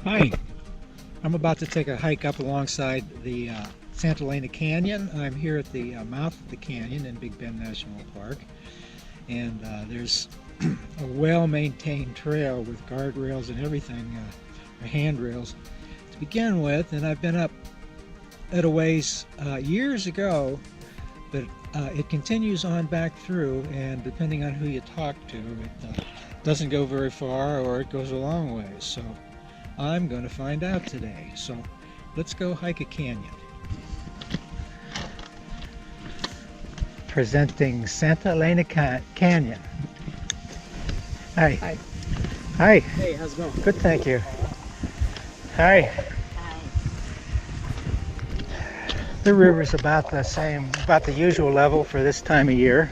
Hi, I'm about to take a hike up alongside the Santa Elena Canyon. I'm here at the mouth of the canyon in Big Bend National Park, and there's a well-maintained trail with guardrails and everything, or handrails to begin with, and I've been up at a ways years ago, but it continues on back through, and depending on who you talk to, it doesn't go very far or it goes a long ways. So I'm going to find out today. So let's go hike a canyon. Presenting Santa Elena Canyon. Hi. Hi. Hi. Hey, how's it going? Good, thank you. Hi. The river's about the same, about the usual level for this time of year.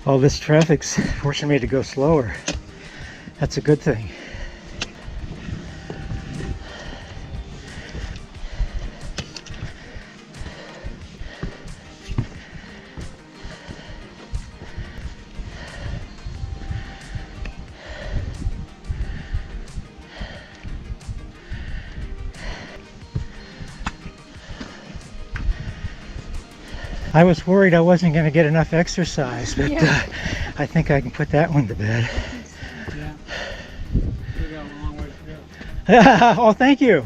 All this traffic's forcing me to go slower. That's a good thing. I was worried I wasn't going to get enough exercise, but I think I can put that one to bed. Yeah. We got a long way to go. Oh, thank you.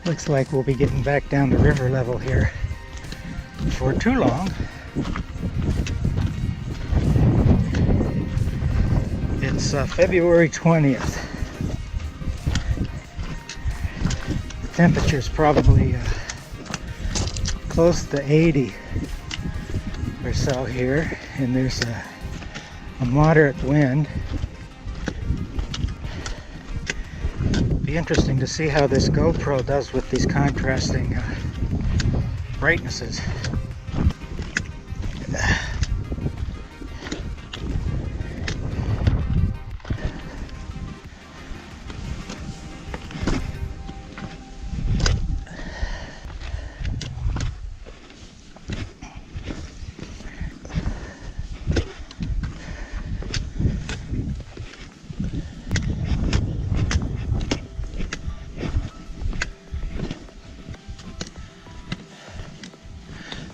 Looks like we'll be getting back down to river level here before too long. It's February 20th. The temperature's probably close to 80 or so here, and there's a moderate wind. Be interesting to see how this GoPro does with these contrasting brightnesses.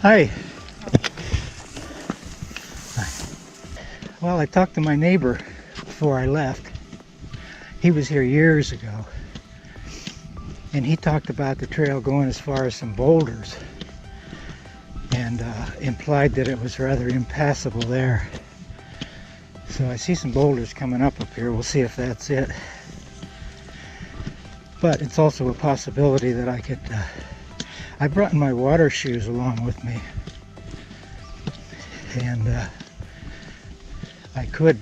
Hi. Well, I talked to my neighbor before I left. He was here years ago, and he talked about the trail going as far as some boulders, and implied that it was rather impassable there. So I see some boulders coming up here. We'll see if that's it. But it's also a possibility that I could I brought my water shoes along with me, and I could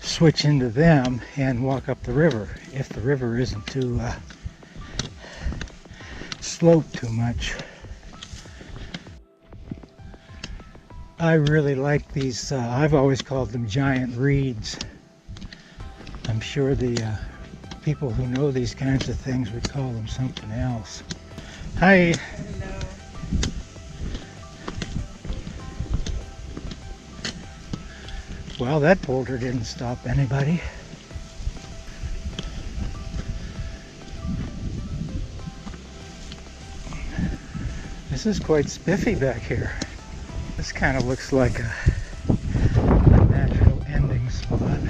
switch into them and walk up the river if the river isn't too sloped too much. I really like these, I've always called them giant reeds. I'm sure the people who know these kinds of things would call them something else. Hi. Hello. Well, that boulder didn't stop anybody. this is quite spiffy back here. This kind of looks like a natural ending spot.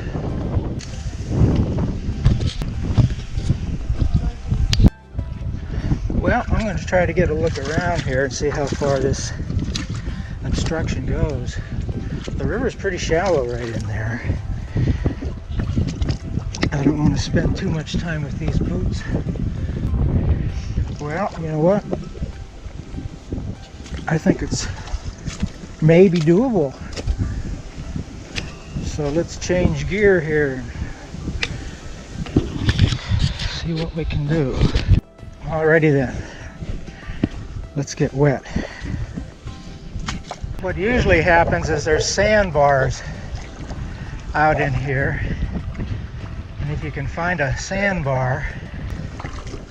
Well, I'm going to try to get a look around here and see how far this obstruction goes. The river's pretty shallow right in there. I don't want to spend too much time with these boots. Well, you know what? I think it's maybe doable. So let's change gear here and see what we can do. Alrighty then, let's get wet. What usually happens is there's sandbars out in here, and if you can find a sandbar,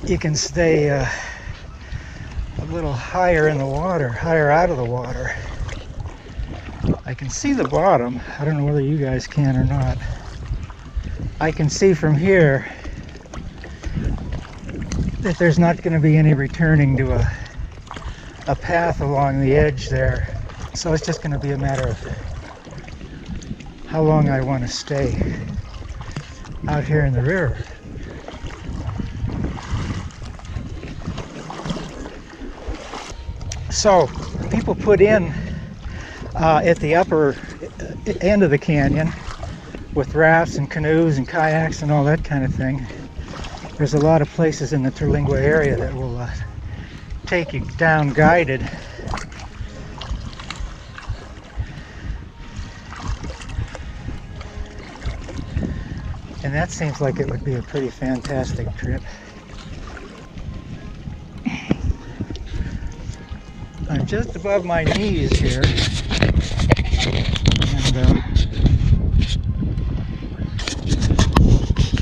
you can stay a little higher in the water, higher out of the water. I can see the bottom. I don't know whether you guys can or not. I can see from here that there's not going to be any returning to a path along the edge there. So it's just going to be a matter of how long I want to stay out here in the river. So people put in at the upper end of the canyon with rafts and canoes and kayaks and all that kind of thing. There's a lot of places in the Terlingua area that will take you down guided. And that seems like it would be a pretty fantastic trip. I'm just above my knees here. And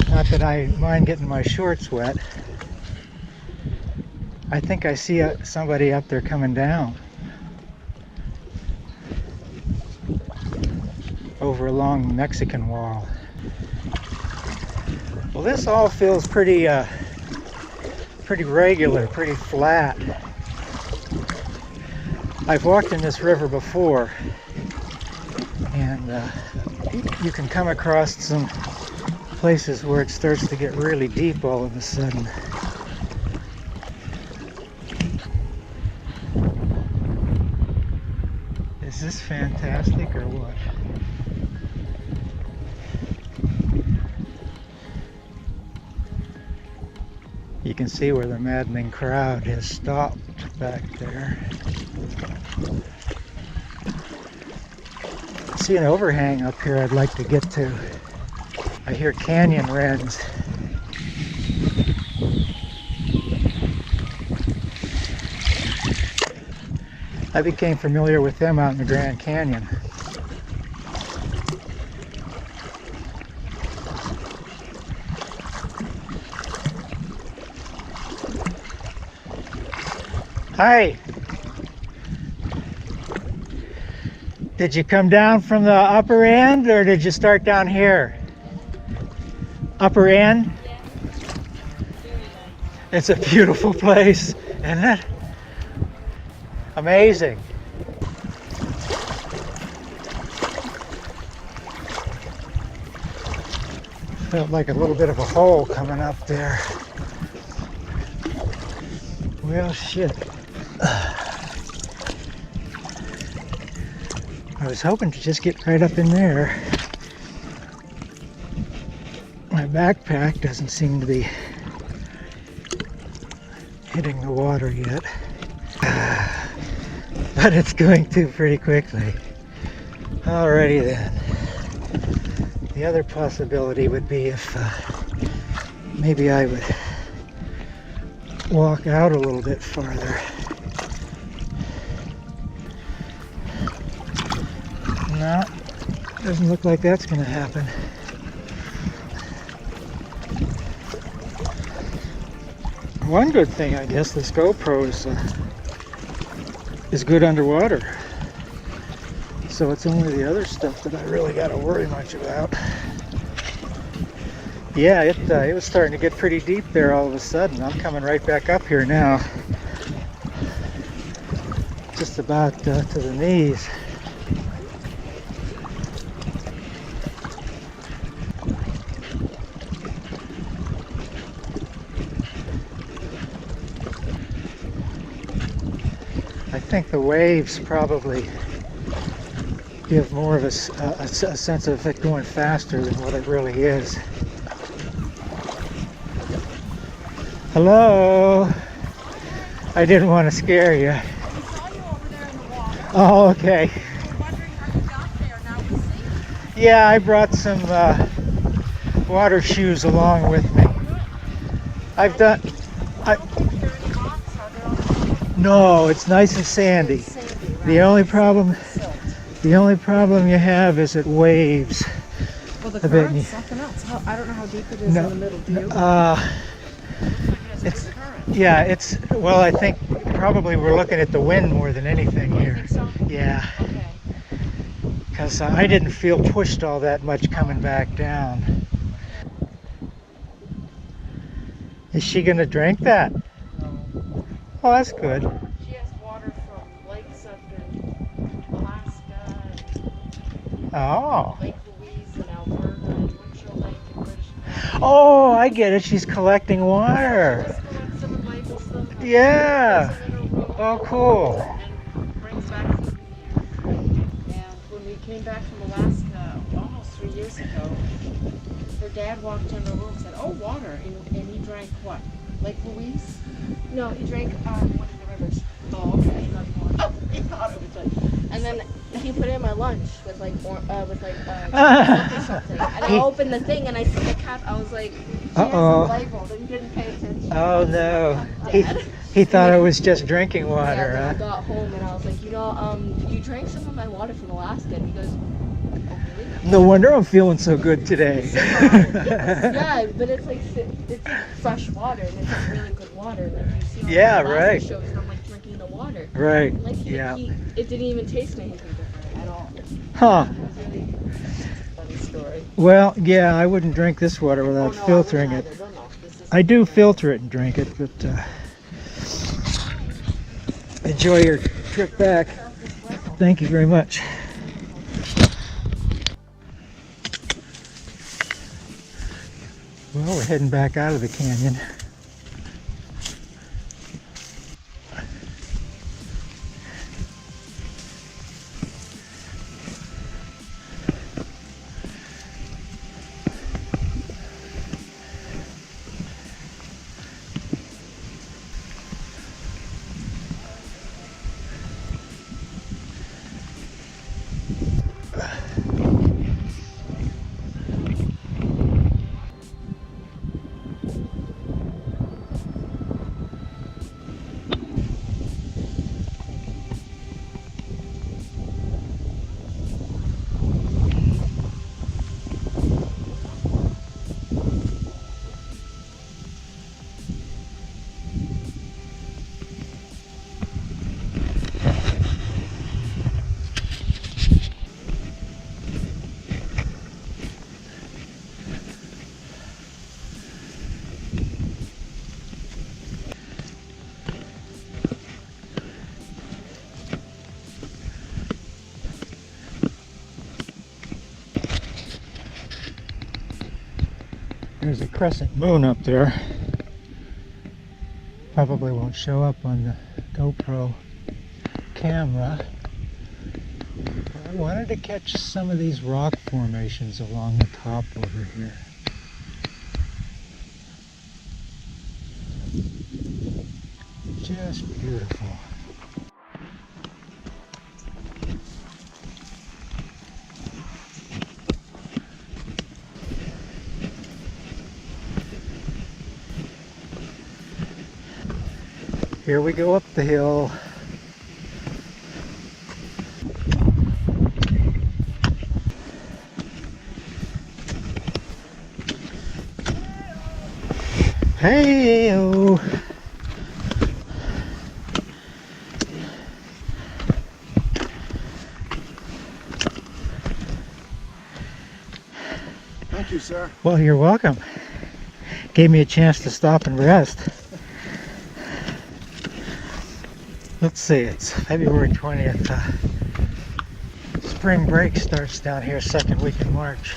not that I mind getting my shorts wet. I think I see somebody up there coming down over along the Mexican wall. Well, this all feels pretty regular, pretty flat. I've walked in this river before, and you can come across some places where it starts to get really deep all of a sudden. Is this fantastic or what? You can see where the maddening crowd has stopped back there. I see an overhang up here I'd like to get to. I hear canyon wrens. I became familiar with them out in the Grand Canyon. Hi. Did you come down from the upper end or did you start down here? Upper end? Yeah. It's a beautiful place, isn't it? Amazing. Felt like a little bit of a hole coming up there. Well, shit. I was hoping to just get right up in there. My backpack doesn't seem to be hitting the water yet. But it's going to pretty quickly. Alrighty then. The other possibility would be if maybe I would walk out a little bit farther. No, doesn't look like that's going to happen. One good thing, I guess, this GoPro is good underwater. So it's only the other stuff that I really got to worry much about. Yeah, it was starting to get pretty deep there all of a sudden. I'm coming right back up here now. just about to the knees. I think the waves probably give more of a sense of it going faster than what it really is. Hello. I didn't want to scare you. We saw you over there in the water. Oh, okay. We were wondering how you got there. Now we see. Yeah, I brought some water shoes along with me. I've done. I don't think there are any rocks. Are there on the No, it's nice and sandy. sandy, right? The only problem, Silt. you have is it waves. Well, the I bet current's something else. I don't know how deep it is No, in the middle. Do you? it's yeah, it's well. I think probably we're looking at the wind more than anything You here. think so? Yeah, Okay. because I didn't feel pushed all that much coming back down. Is she gonna drink that? No. Oh, that's good. She has water from lakes up in Alaska, Oh. Lake Louise in Alberta, and Winchell Lake in British Columbia. Oh, I get it. She's collecting water. Just collects them and labels them. And Yeah. puts them in a room Oh, cool. And brings back souvenirs. And when we came back from Alaska almost 3 years ago, her dad walked in the room and said, "Oh, water," and he drank what? Lake Louise? No, he drank one of the rivers. Oh, okay. He thought it was like, and then he put it in my lunch with like milk or something. And I opened the thing and I see the cap. I was like, "She has Uh-oh. a label." Then he didn't pay attention. Oh no. Dad. He thought it was just drinking Yeah, water, then I huh? got home and I was like, you drank some of my water from Alaska. And he goes, "Oh, really?" No wonder I'm feeling so good today. Yeah, but it's like fresh water and it's really good water. Like you see on Yeah, the Alaska right. shows, and I'm like drinking the water. Right. Like Yeah. it didn't even taste anything different at all. Huh. It was really a funny story. Well, yeah, I wouldn't drink this water Oh, without no, filtering I it. wouldn't either. No, this is I do filter it and drink it, but enjoy your trip back. Thank you very much. Well, we're heading back out of the canyon. There's a crescent moon up there. Probably won't show up on the GoPro camera. I wanted to catch some of these rock formations along the top over here. Just beautiful. Here we go up the hill. Hey-o. Thank you, sir. Well, you're welcome. Gave me a chance to stop and rest. Let's see, it's February 20th. Spring break starts down here second week in March.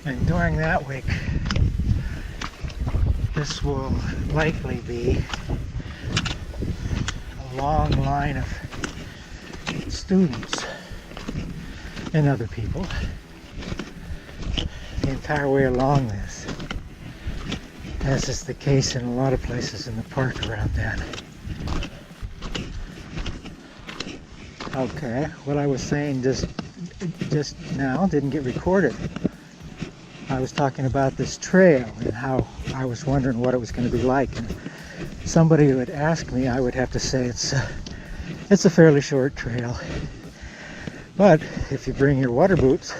And during that week, this will likely be a long line of students and other people the entire way along this, as is the case in a lot of places in the park around that. Okay, what I was saying just now didn't get recorded. I was talking about this trail and how I was wondering what it was going to be like, and somebody who had asked me, I would have to say it's a fairly short trail, but if you bring your water boots,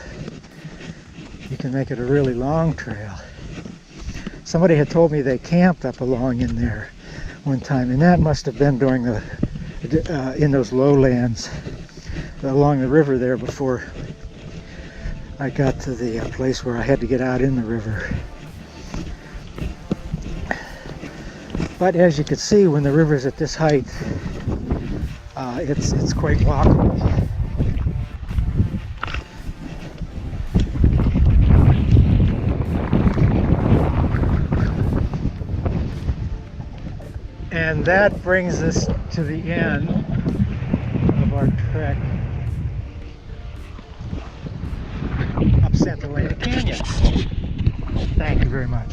you can make it a really long trail. Somebody had told me they camped up along in there one time, and that must have been during the in those lowlands along the river there before I got to the place where I had to get out in the river. But as you can see, when the river's at this height, it's quite walkable. And that brings us to the end of our trek up Santa Elena Canyon. Thank you very much.